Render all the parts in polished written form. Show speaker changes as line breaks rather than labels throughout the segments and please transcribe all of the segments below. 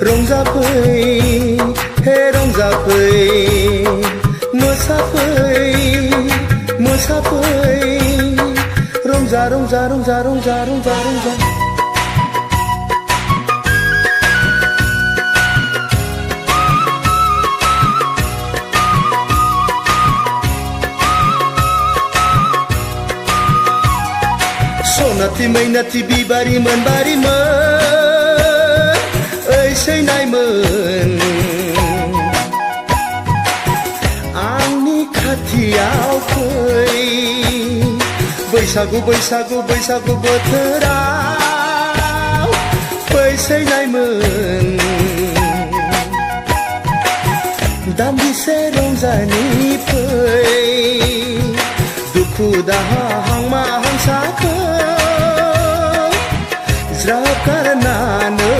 रंजाफै हे रंजाफै मोसाफै रंजा रंजा रंजा रंजा रंजा रंजा सनाथि मैनाथि बिबारिमोन बारिमोन ओइ सैनायमोन आंनि खाथियाव फै बैसागु बैसागु बैसागु बोथोराव फै सैनायमोन दान्दिसे रंजानि फै दुखु दाहा हांमा हांसाखौ ज्राब गारनानै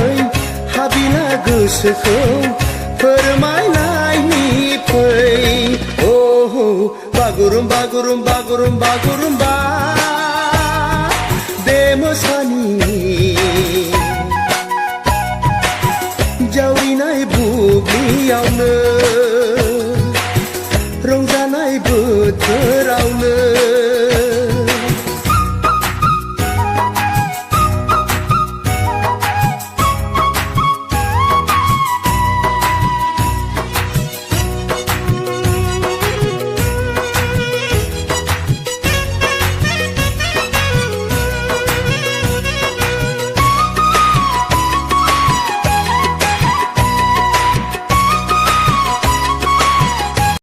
हाबिला गोसोखौ फोरमायनायनि फै बागुरुम बागुरुम बागुरुम बागुरुम्बा बे मोसानि जावरिनाय बुब्लियावनो रंजानाय बोथोरावनो